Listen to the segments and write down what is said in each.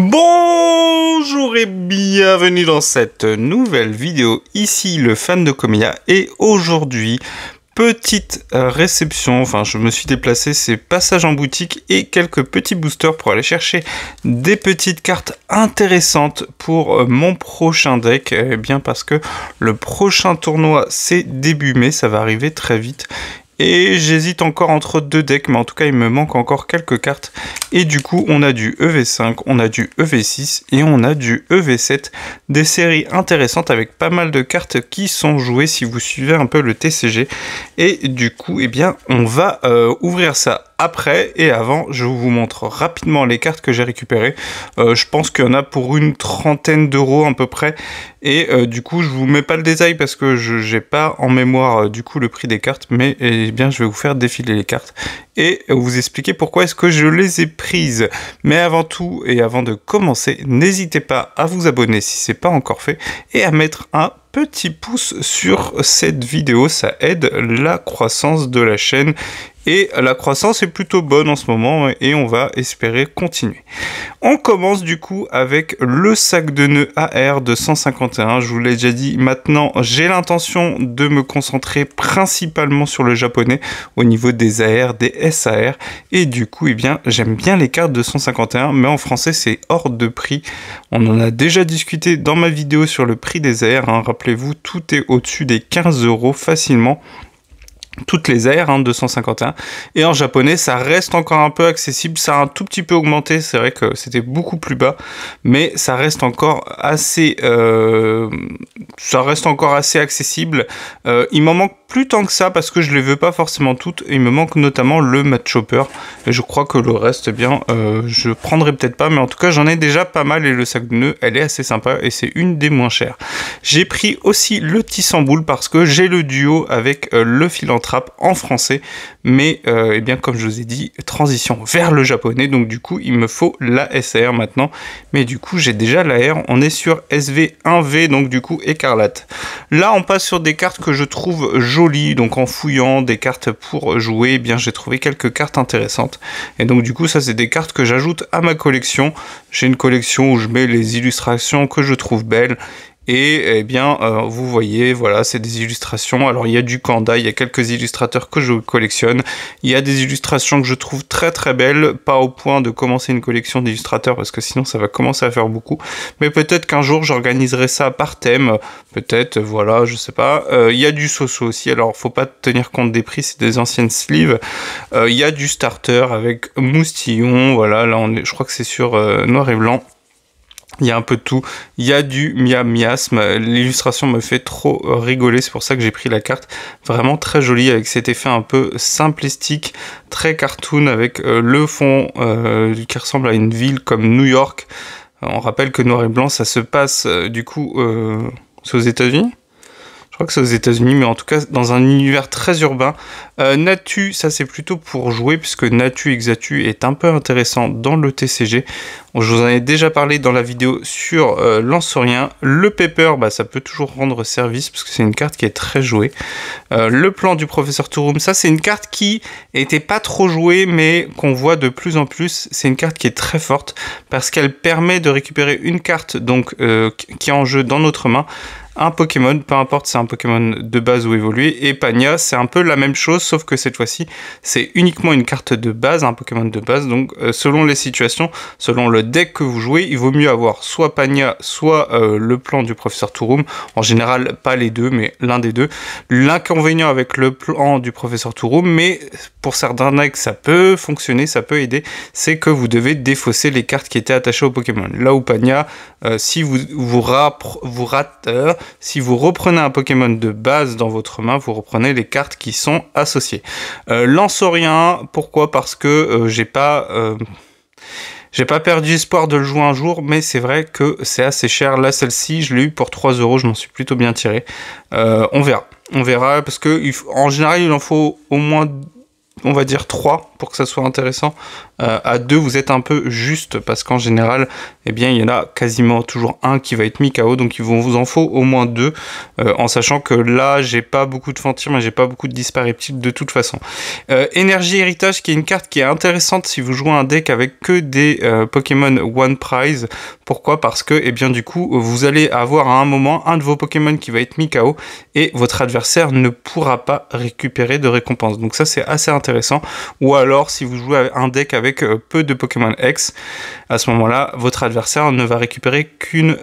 Bonjour et bienvenue dans cette nouvelle vidéo, ici le fan de Komiya, et aujourd'hui, petite réception, enfin je me suis déplacé, c'est passage en boutique et quelques petits boosters pour aller chercher des petites cartes intéressantes pour mon prochain deck, eh bien parce que le prochain tournoi c'est début mai, ça va arriver très vite. Et j'hésite encore entre deux decks, mais en tout cas il me manque encore quelques cartes. Et du coup on a du EV5, on a du EV6 et on a du EV7. Des séries intéressantes avec pas mal de cartes qui sont jouées si vous suivez un peu le TCG. Et du coup eh bien on va ouvrir ça après, et avant je vous montre rapidement les cartes que j'ai récupérées. Je pense qu'il y en a pour une trentaine d'euros à peu près. Et du coup je vous mets pas le détail parce que je n'ai pas en mémoire du coup le prix des cartes, mais eh bien je vais vous faire défiler les cartes et vous expliquer pourquoi est-ce que je les ai prises. Mais avant tout et avant de commencer, n'hésitez pas à vous abonner si c'est pas encore fait et à mettre un petit pouce sur cette vidéo, ça aide la croissance de la chaîne. Et la croissance est plutôt bonne en ce moment et on va espérer continuer. On commence du coup avec le sac de nœuds AR de 151. Je vous l'ai déjà dit, maintenant j'ai l'intention de me concentrer principalement sur le japonais au niveau des AR, des SAR. Et du coup, eh bien, j'aime bien les cartes de 151, mais en français c'est hors de prix. On en a déjà discuté dans ma vidéo sur le prix des AR. Rappelez-vous, tout est au-dessus des 15 € facilement. Toutes les AR 251, et en japonais ça reste encore un peu accessible, ça a un tout petit peu augmenté, c'est vrai que c'était beaucoup plus bas, mais ça reste encore assez accessible. Il m'en manque plus tant que ça parce que je les veux pas forcément toutes, il me manque notamment le Match Chopper et je crois que le reste, eh bien je prendrai peut-être pas, mais en tout cas j'en ai déjà pas mal. Et le sac de nœuds, elle est assez sympa et c'est une des moins chères. J'ai pris aussi le Tissamboul parce que j'ai le duo avec le Philanthrope en français, mais eh bien comme je vous ai dit, transition vers le japonais, donc du coup il me faut la SAR maintenant, mais du coup j'ai déjà la R, on est sur SV1V, donc du coup écarlate. Là on passe sur des cartes que je trouve jolies, donc en fouillant des cartes pour jouer, eh bien j'ai trouvé quelques cartes intéressantes, et donc du coup ça c'est des cartes que j'ajoute à ma collection. J'ai une collection où je mets les illustrations que je trouve belles. Et eh bien, vous voyez, voilà, c'est des illustrations. Alors, il y a du Kanda, il y a quelques illustrateurs que je collectionne. Il y a des illustrations que je trouve très très belles, pas au point de commencer une collection d'illustrateurs, parce que sinon ça va commencer à faire beaucoup. Mais peut-être qu'un jour, j'organiserai ça par thème. Peut-être, voilà, je sais pas. Il y a du Soso aussi, alors faut pas tenir compte des prix, c'est des anciennes sleeves. Il y a du starter avec Moustillon, voilà, là, je crois que c'est sur noir et blanc. Il y a un peu de tout, il y a du miasme, l'illustration me fait trop rigoler, c'est pour ça que j'ai pris la carte, vraiment très jolie avec cet effet un peu simplistique, très cartoon avec le fond qui ressemble à une ville comme New York. On rappelle que noir et blanc ça se passe du coup c'est aux États-Unis. Je crois que c'est aux États-Unis, mais en tout cas dans un univers très urbain. Natu, ça c'est plutôt pour jouer, puisque Natu Exatu est un peu intéressant dans le TCG. Je vous en ai déjà parlé dans la vidéo sur Lansorien. Le Pepper, bah, ça peut toujours rendre service, parce que c'est une carte qui est très jouée. Le plan du professeur Touroum, ça c'est une carte qui était pas trop jouée, mais qu'on voit de plus en plus. C'est une carte qui est très forte, parce qu'elle permet de récupérer une carte donc, qui est en jeu dans notre main. Un Pokémon, peu importe c'est un Pokémon de base ou évolué, et Pagna c'est un peu la même chose, sauf que cette fois-ci c'est uniquement une carte de base, un Pokémon de base, donc selon les situations, selon le deck que vous jouez, il vaut mieux avoir soit Pagna, soit le plan du professeur Touroum, en général pas les deux, mais l'un des deux. L'inconvénient avec le plan du professeur Touroum, mais pour certains decks ça peut fonctionner, ça peut aider, c'est que vous devez défausser les cartes qui étaient attachées au Pokémon. Là où Pagna, si vous reprenez un Pokémon de base dans votre main, vous reprenez les cartes qui sont associées. Lansorien, pourquoi? Parce que j'ai pas perdu espoir de le jouer un jour, mais c'est vrai que c'est assez cher. Là, celle-ci, je l'ai eu pour 3 €, je m'en suis plutôt bien tiré. On verra, parce que en général, il en faut au moins on va dire 3 pour que ça soit intéressant. À 2, vous êtes un peu juste parce qu'en général, eh bien, il y en a quasiment toujours un qui va être mis KO, donc il vous en faut au moins 2, en sachant que là, j'ai pas beaucoup de Fantir, mais j'ai pas beaucoup de Dispareptiles de toute façon. Énergie Héritage, qui est une carte qui est intéressante si vous jouez un deck avec que des Pokémon One Prize. Pourquoi? Parce que, eh bien, du coup, vous allez avoir à un moment un de vos Pokémon qui va être mis KO et votre adversaire ne pourra pas récupérer de récompense. Donc ça, c'est assez intéressant. Ou alors, si vous jouez un deck avec peu de Pokémon X, à ce moment-là, votre adversaire ne va récupérer qu'une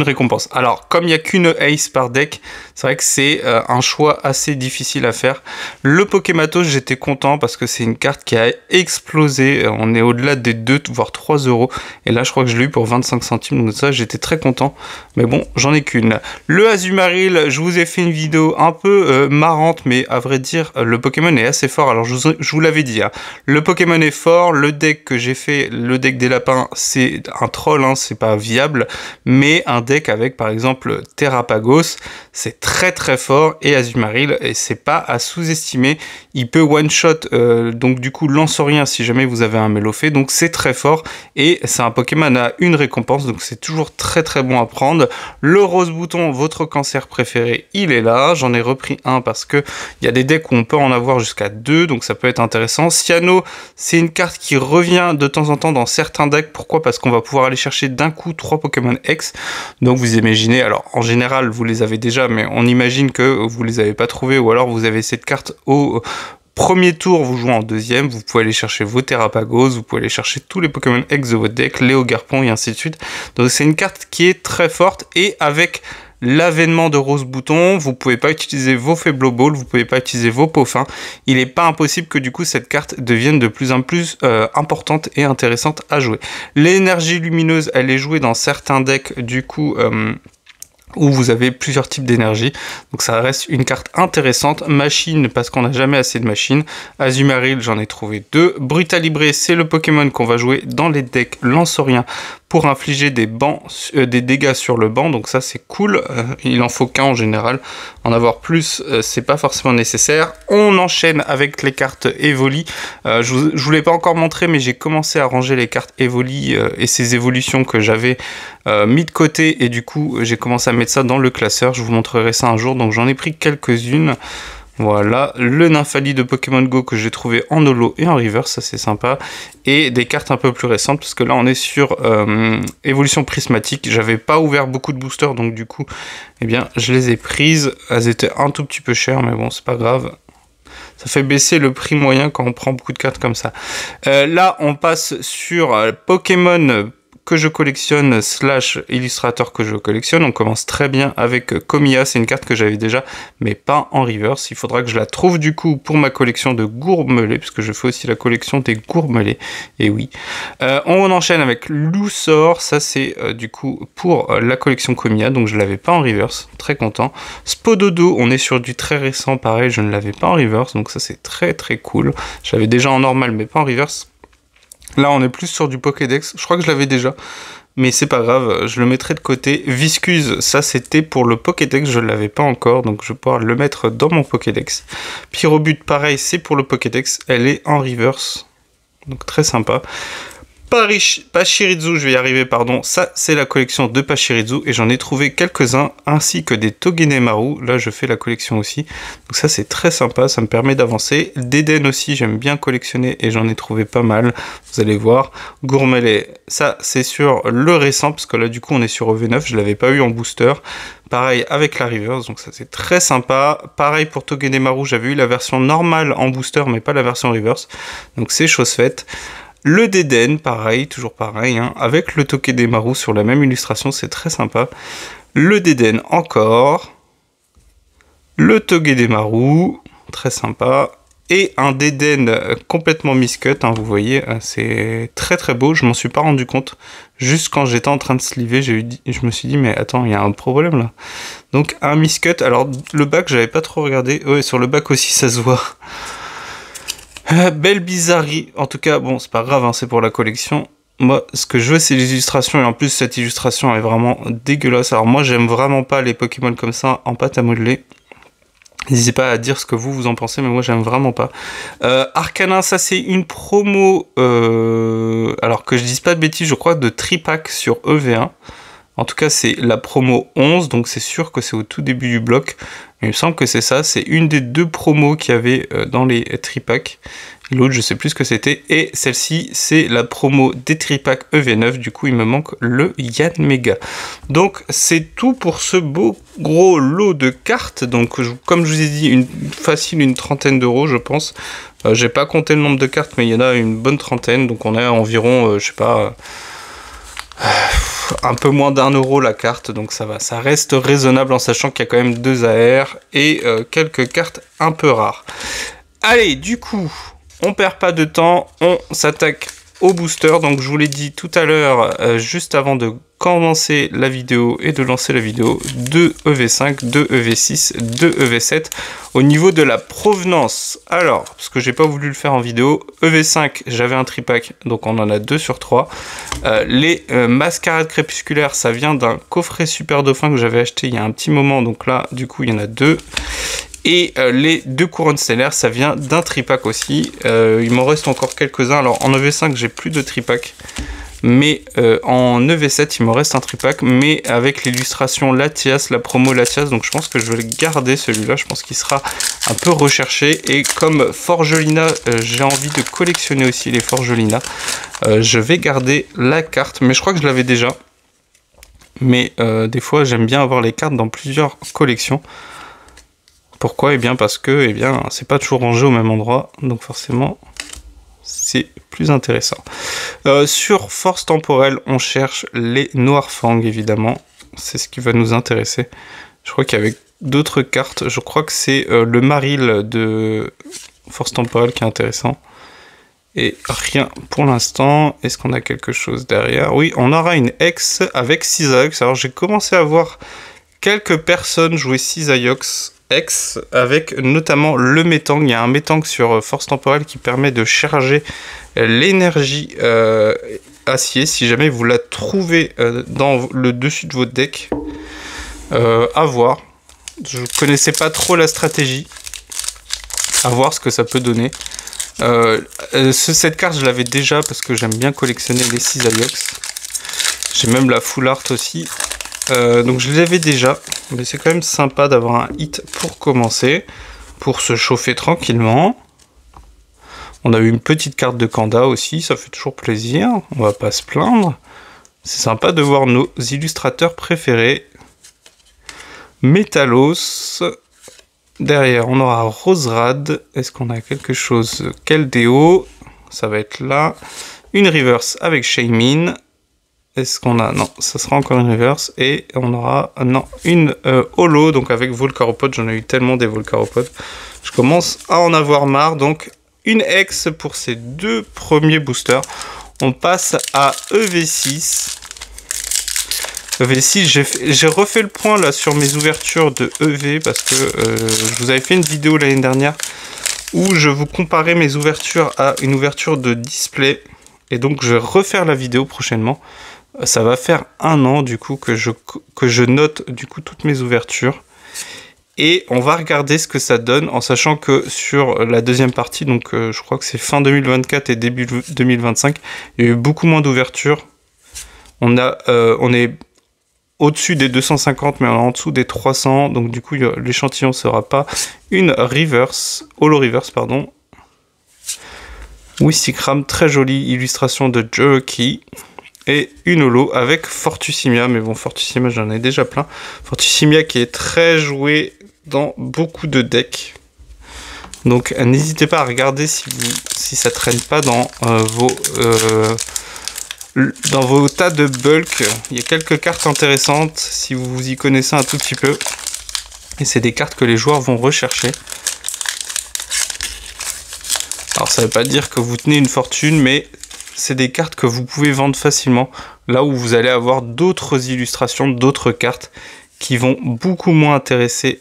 récompense. Alors, comme il n'y a qu'une Ace par deck, c'est vrai que c'est un choix assez difficile à faire. Le Pokématos, j'étais content parce que c'est une carte qui a explosé. On est au-delà des 2 voire 3 euros. Et là, je crois que je l'ai eu pour 25 centimes. Donc ça, j'étais très content. Mais bon, j'en ai qu'une. Le Azumarill, je vous ai fait une vidéo un peu marrante, mais à vrai dire, le Pokémon est assez fort. Alors, je vous l'avais dit, hein. Le Pokémon est fort. Le deck que j'ai fait, le deck des lapins, c'est un troll, hein, c'est pas viable. Mais un deck avec, par exemple, Terrapagos, c'est très très fort, et Azumarill, et c'est pas à sous-estimer. Il peut one-shot, donc du coup, Lanceurien si jamais vous avez un Melofée, donc c'est très fort, et c'est un Pokémon à une récompense, donc c'est toujours très très bon à prendre. Le Rose Bouton, votre cancer préféré, il est là. J'en ai repris un parce que il y a des decks où on peut en avoir jusqu'à 2, donc ça peut être intéressant. Cyano, c'est une carte qui revient de temps en temps dans certains decks. Pourquoi? Parce qu'on va pouvoir aller chercher d'un coup 3 Pokémon X. Donc vous imaginez, alors en général vous les avez déjà, mais on imagine que vous les avez pas trouvés, ou alors vous avez cette carte au premier tour, vous jouez en deuxième, vous pouvez aller chercher vos Terrapagos, vous pouvez aller chercher tous les Pokémon X de votre deck, Léo Garpon et ainsi de suite. Donc c'est une carte qui est très forte, et avec l'avènement de Rose Bouton, vous pouvez pas utiliser vos Faible Ball, vous pouvez pas utiliser vos Pauphins. Il est pas impossible que du coup cette carte devienne de plus en plus importante et intéressante à jouer. L'énergie lumineuse, elle est jouée dans certains decks du coup où vous avez plusieurs types d'énergie, donc ça reste une carte intéressante. Machine, parce qu'on n'a jamais assez de machines. Azumarill, j'en ai trouvé 2. Brutalibré, c'est le Pokémon qu'on va jouer dans les decks Lanceurien pour infliger des dégâts sur le banc, donc ça c'est cool. Il en faut qu'un en général, en avoir plus c'est pas forcément nécessaire. On enchaîne avec les cartes Evoli. Je vous l'ai pas encore montré, mais j'ai commencé à ranger les cartes Evoli et ces évolutions que j'avais mis de côté, et du coup j'ai commencé à mettre ça dans le classeur. Je vous montrerai ça un jour, donc j'en ai pris quelques-unes. Voilà, le Nymphali de Pokémon Go que j'ai trouvé en holo et en reverse, ça c'est sympa. Et des cartes un peu plus récentes, parce que là on est sur évolution prismatique. J'avais pas ouvert beaucoup de boosters, donc du coup, eh bien, je les ai prises. Elles étaient un tout petit peu chères, mais bon, c'est pas grave. Ça fait baisser le prix moyen quand on prend beaucoup de cartes comme ça. Là, on passe sur Pokémon que je collectionne / illustrateur que je collectionne. On commence très bien avec Comia, c'est une carte que j'avais déjà mais pas en reverse. Il faudra que je la trouve du coup pour ma collection de Gourmelet, puisque je fais aussi la collection des Gourmelets, et oui. On enchaîne avec Loussor, ça c'est du coup pour la collection Comia, donc je l'avais pas en reverse, très content. Spododo, on est sur du très récent, pareil, je ne l'avais pas en reverse, donc ça c'est très très cool. Je l'avais déjà en normal mais pas en reverse. Là, on est plus sur du Pokédex. Je crois que je l'avais déjà, mais c'est pas grave, je le mettrai de côté. Viscuse, ça c'était pour le Pokédex, je l'avais pas encore, donc je vais pouvoir le mettre dans mon Pokédex. Pyrobut, pareil, c'est pour le Pokédex, elle est en reverse, donc très sympa. Pachirisu, je vais y arriver, pardon. Ça, c'est la collection de Pachirisu, et j'en ai trouvé quelques-uns, ainsi que des Togenemaru. Là, je fais la collection aussi. Donc ça, c'est très sympa, ça me permet d'avancer. D'Eden aussi, j'aime bien collectionner, et j'en ai trouvé pas mal. Vous allez voir. Gourmelet, ça, c'est sur le récent, parce que là, du coup, on est sur EV9, je l'avais pas eu en booster. Pareil avec la reverse, donc ça c'est très sympa. Pareil pour Togenemaru, j'avais eu la version normale en booster, mais pas la version reverse. Donc c'est chose faite. Le Deden, pareil, toujours pareil, hein, avec le Togenemaru sur la même illustration, c'est très sympa. Le Deden encore. Le Togenemaru, très sympa. Et un Deden complètement miscut, hein, vous voyez, c'est très très beau, je m'en suis pas rendu compte. Juste quand j'étais en train de sliver, je me suis dit, mais attends, il y a un problème là. Donc un miscut, alors le bac, j'avais pas trop regardé. Ouais, sur le bac aussi, ça se voit. Belle bizarrerie, en tout cas, bon, c'est pas grave, hein, c'est pour la collection. Moi, ce que je veux, c'est les illustrations, et en plus, cette illustration est vraiment dégueulasse. Alors moi, j'aime vraiment pas les Pokémon comme ça, en pâte à modeler. N'hésitez pas à dire ce que vous en pensez, mais moi j'aime vraiment pas. Arcanin, ça c'est une promo, alors que je dise pas de bêtises, je crois de tripack sur EV1. En tout cas c'est la promo 11, donc c'est sûr que c'est au tout début du bloc. Il me semble que c'est ça, c'est une des deux promos qu'il y avait dans les tripacks. L'autre je sais plus ce que c'était, et celle-ci c'est la promo des tripacks EV9, du coup il me manque le Yanmega. Donc c'est tout pour ce beau gros lot de cartes, donc comme je vous ai dit, facile une trentaine d'euros je pense. J'ai pas compté le nombre de cartes mais il y en a une bonne trentaine, donc on est à environ, je sais pas, un peu moins d'1 € la carte, donc ça va, ça reste raisonnable en sachant qu'il y a quand même 2 AR et quelques cartes un peu rares. Allez, du coup, on perd pas de temps, on s'attaque au booster. Donc je vous l'ai dit tout à l'heure, juste avant de commencer la vidéo et de lancer la vidéo, 2 EV5, 2 EV6, 2 EV7. Au niveau de la provenance, alors, parce que j'ai pas voulu le faire en vidéo, EV5, j'avais un tripack, donc on en a 2 sur 3. Les mascarades crépusculaires, ça vient d'un coffret Super Dauphin que j'avais acheté il y a un petit moment, donc là, du coup, il y en a 2. Et les 2 couronnes stellaires, ça vient d'un tripack aussi. Il m'en reste encore quelques-uns. Alors en EV5, j'ai plus de tripack. Mais en EV7, il me reste un tripack. Mais avec l'illustration Latias, la promo Latias. Donc je pense que je vais le garder celui-là. Je pense qu'il sera un peu recherché. Et comme Forgelina, j'ai envie de collectionner aussi les Forgelina. Je vais garder la carte. Mais je crois que je l'avais déjà. Mais des fois, j'aime bien avoir les cartes dans plusieurs collections. Pourquoi? Eh bien parce que c'est pas toujours rangé au même endroit, donc forcément c'est plus intéressant. Sur force temporelle, on cherche les Noirfang évidemment, c'est ce qui va nous intéresser. Je crois qu'il y avait d'autres cartes, je crois que c'est le Maril de force temporelle qui est intéressant. Et rien pour l'instant. Est-ce qu'on a quelque chose derrière? Oui, on aura une X avec Cisaiox. Alors j'ai commencé à voir quelques personnes jouer Cisaiox X avec notamment le Métang. Il y a un Métang sur force temporelle qui permet de charger l'énergie acier si jamais vous la trouvez dans le dessus de votre deck. À voir. Je connaissais pas trop la stratégie. À voir ce que ça peut donner. Cette carte je l'avais déjà parce que j'aime bien collectionner les Cisaiox. J'ai même la full art aussi. Donc je l'avais déjà, mais c'est quand même sympa d'avoir un hit pour commencer, pour se chauffer tranquillement. On a eu une petite carte de Kanda aussi, ça fait toujours plaisir, on va pas se plaindre. C'est sympa de voir nos illustrateurs préférés. Métalos. Derrière on aura Roserad. Est-ce qu'on a quelque chose? Keldeo, ça va être là. Une reverse avec Shaymin. Est-ce qu'on a? Non, ça sera encore une reverse. Et on aura, non, une holo, donc avec Volcaropod. J'en ai eu tellement des Volcaropods. Je commence à en avoir marre. Donc, une X pour ces 2 premiers boosters. On passe à EV6. EV6, j'ai refait le point là sur mes ouvertures de EV parce que je vous avais fait une vidéo l'année dernière où je vous comparais mes ouvertures à une ouverture de display. Et donc, je vais refaire la vidéo prochainement. Ça va faire 1 an du coup que je note du coup toutes mes ouvertures et on va regarder ce que ça donne en sachant que sur la deuxième partie, donc je crois que c'est fin 2024 et début 2025, il y a eu beaucoup moins d'ouvertures. On est au-dessus des 250 mais on est en dessous des 300, donc du coup l'échantillon sera pas une reverse, holo reverse pardon. Wistikram, très jolie illustration de Jerky. Et une holo avec Fortussimia, mais bon, Fortussimia j'en ai déjà plein. Fortussimia qui est très joué dans beaucoup de decks. Donc n'hésitez pas à regarder si ça traîne pas dans vos tas de bulk. Il y a quelques cartes intéressantes si vous y connaissez un tout petit peu. Et c'est des cartes que les joueurs vont rechercher. Alors ça veut pas dire que vous tenez une fortune, mais c'est des cartes que vous pouvez vendre facilement, là où vous allez avoir d'autres illustrations, d'autres cartes qui vont beaucoup moins intéresser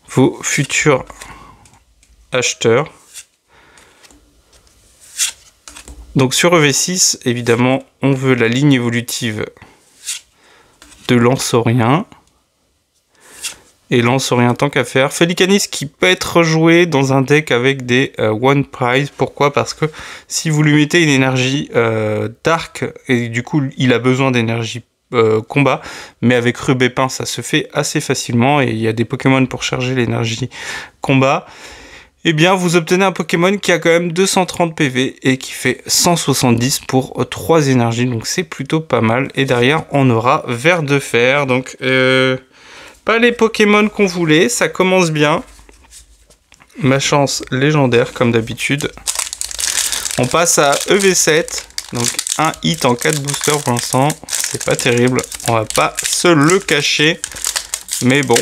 vos futurs acheteurs. Donc sur EV6, évidemment, on veut la ligne évolutive de Lansaurien. Et Lance-Orient tant qu'à faire. Félicanis qui peut être joué dans un deck avec des One Prize. Pourquoi? Parce que si vous lui mettez une énergie Dark, et du coup il a besoin d'énergie combat, mais avec Rubépin ça se fait assez facilement, et il y a des Pokémon pour charger l'énergie combat. Eh bien, vous obtenez un Pokémon qui a quand même 230 PV et qui fait 170 pour 3 énergies, donc c'est plutôt pas mal. Et derrière, on aura Ver de Fer, donc pas les Pokémon qu'on voulait, ça commence bien. Ma chance légendaire, comme d'habitude. On passe à EV7, donc un hit en 4 boosters pour l'instant, c'est pas terrible, on va pas se le cacher, mais bon.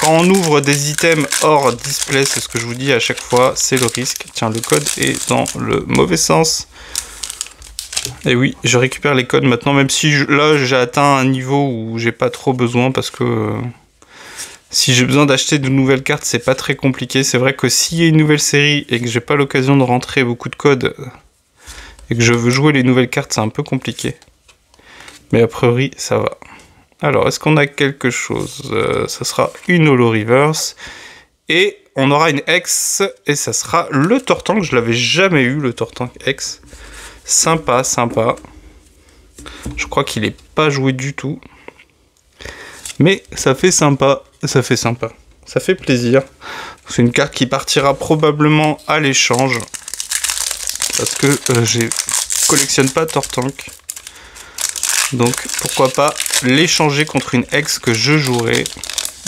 Quand on ouvre des items hors display, c'est ce que je vous dis à chaque fois, c'est le risque. Tiens, le code est dans le mauvais sens. Et oui, je récupère les codes maintenant, même si là j'ai atteint un niveau où j'ai pas trop besoin, parce que si j'ai besoin d'acheter de nouvelles cartes, c'est pas très compliqué. C'est vrai que s'il y a une nouvelle série et que j'ai pas l'occasion de rentrer beaucoup de codes et que je veux jouer les nouvelles cartes, c'est un peu compliqué. Mais a priori, ça va. Alors, est-ce qu'on a quelque chose? Ça sera une Holo Reverse. Et on aura une X. Et ça sera le Tortank. Je l'avais jamais eu, le Tortank X. Sympa, sympa. Je crois qu'il n'est pas joué du tout. Mais ça fait sympa. Ça fait sympa. Ça fait plaisir. C'est une carte qui partira probablement à l'échange. Parce que je collectionne pas Tortank. Donc pourquoi pas l'échanger contre une ex que je jouerai.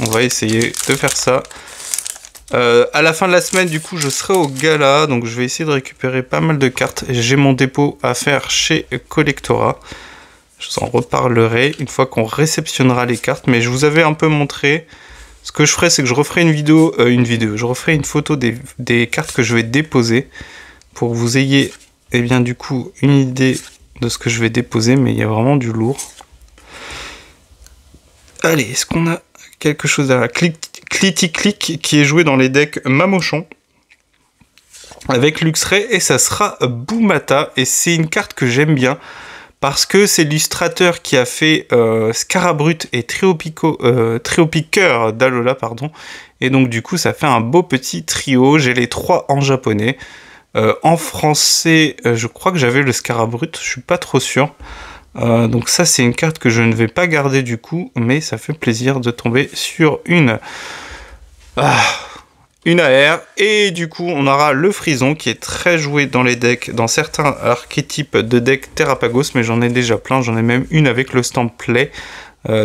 On va essayer de faire ça. À la fin de la semaine, du coup, je serai au gala. Donc je vais essayer de récupérer pas mal de cartes. J'ai mon dépôt à faire chez Collectora. Je vous en reparlerai une fois qu'on réceptionnera les cartes. Mais je vous avais un peu montré. Ce que je ferai, c'est que je referai je referai une photo des cartes que je vais déposer. Pour que vous ayez, eh bien, du coup, une idée de ce que je vais déposer, mais il y a vraiment du lourd. Allez, est-ce qu'on a quelque chose à la Clitic qui est joué dans les decks Mamochon avec Luxray, et ça sera Boumata, et c'est une carte que j'aime bien parce que c'est l'illustrateur qui a fait Scarabrut et Triopiqueur d'Alola, pardon, et donc du coup ça fait un beau petit trio. J'ai les 3 en japonais. En français, je crois que j'avais le Scarabrut, je suis pas trop sûr. Donc ça, c'est une carte que je ne vais pas garder du coup, mais ça fait plaisir de tomber sur une AR. Et du coup, on aura le Frison qui est très joué dans les decks, dans certains archétypes de decks Terrapagos, mais j'en ai déjà plein, j'en ai même une avec le stamp Play.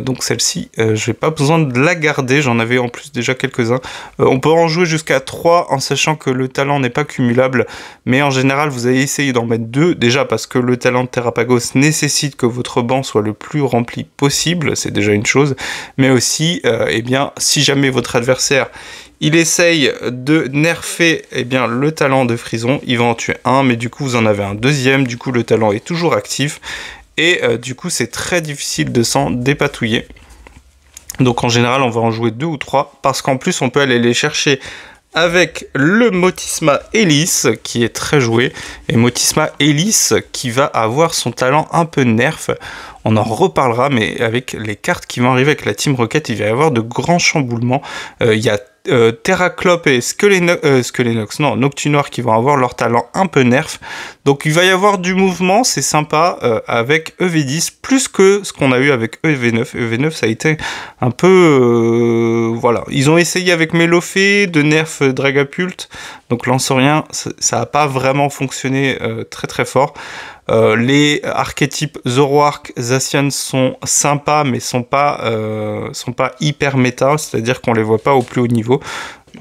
Donc celle-ci, je n'ai pas besoin de la garder, j'en avais en plus déjà quelques-uns. On peut en jouer jusqu'à 3 en sachant que le talent n'est pas cumulable, mais en général vous allez essayer d'en mettre 2, déjà parce que le talent de Terrapagos nécessite que votre banc soit le plus rempli possible, c'est déjà une chose, mais aussi, eh bien, si jamais votre adversaire il essaye de nerfer le talent de Frison, il va en tuer un, mais du coup vous en avez un deuxième, du coup le talent est toujours actif. Et du coup, c'est très difficile de s'en dépatouiller. Donc en général, on va en jouer 2 ou 3. Parce qu'en plus, on peut aller les chercher avec le Motisma Hélice, qui est très joué. Et Motisma Hélice, qui va avoir son talent un peu nerf. On en reparlera, mais avec les cartes qui vont arriver avec la Team Rocket, il va y avoir de grands chamboulements. Il y a Terraclope et Noctunoir qui vont avoir leur talent un peu nerf. Donc il va y avoir du mouvement, c'est sympa avec EV10, plus que ce qu'on a eu avec EV9. EV9 ça a été un peu... voilà, ils ont essayé avec Melofé de nerf Dragapult, donc Lance-Orient, ça n'a pas vraiment fonctionné très très fort. Les archétypes Zoroark, Zacian sont sympas, mais sont pas hyper méta, c'est-à-dire qu'on les voit pas au plus haut niveau.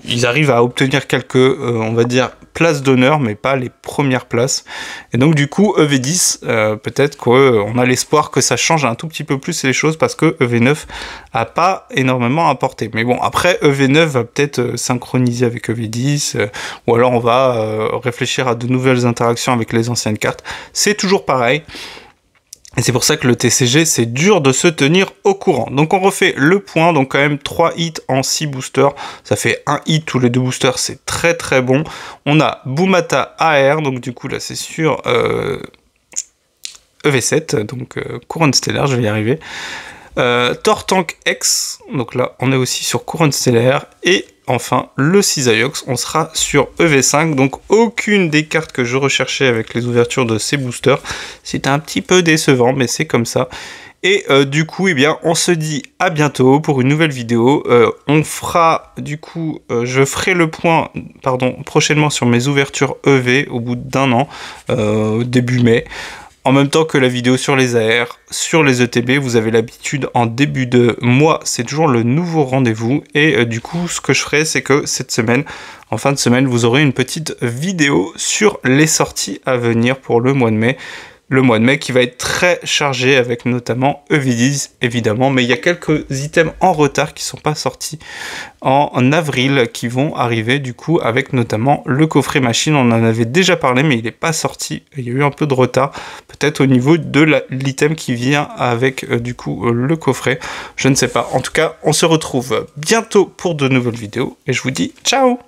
Ils arrivent à obtenir quelques, on va dire, places d'honneur, mais pas les premières places. Et donc du coup, EV10, peut-être qu'on a l'espoir que ça change un tout petit peu plus les choses, parce que EV9 a pas énormément apporté. Mais bon, après, EV9 va peut-être synchroniser avec EV10, ou alors on va réfléchir à de nouvelles interactions avec les anciennes cartes. C'est toujours pareil. Et c'est pour ça que le TCG, c'est dur de se tenir au courant. Donc on refait le point, donc quand même 3 hits en 6 boosters. Ça fait 1 hit tous les 2 boosters, c'est très très bon. On a Boumata AR, donc du coup là c'est sur EV7, donc Couronne Stellaire, je vais y arriver. Tortank X, donc là on est aussi sur Couronne Stellaire, et enfin le Cisaiox, on sera sur EV5, donc aucune des cartes que je recherchais avec les ouvertures de ces boosters. C'est un petit peu décevant, mais c'est comme ça. Et du coup, eh bien, on se dit à bientôt pour une nouvelle vidéo. On fera, du coup, je ferai le point, prochainement sur mes ouvertures EV au bout d'1 an, début mai. En même temps que la vidéo sur les AR, sur les ETB, vous avez l'habitude en début de mois, c'est toujours le nouveau rendez-vous. Et du coup, ce que je ferai, c'est que cette semaine, en fin de semaine, vous aurez une petite vidéo sur les sorties à venir pour le mois de mai. Le mois de mai qui va être très chargé avec notamment EV10 évidemment, mais il y a quelques items en retard qui ne sont pas sortis en avril qui vont arriver du coup avec notamment le coffret machine. On en avait déjà parlé mais il n'est pas sorti, il y a eu un peu de retard peut-être au niveau de l'item qui vient avec du coup le coffret, je ne sais pas. En tout cas on se retrouve bientôt pour de nouvelles vidéos et je vous dis ciao.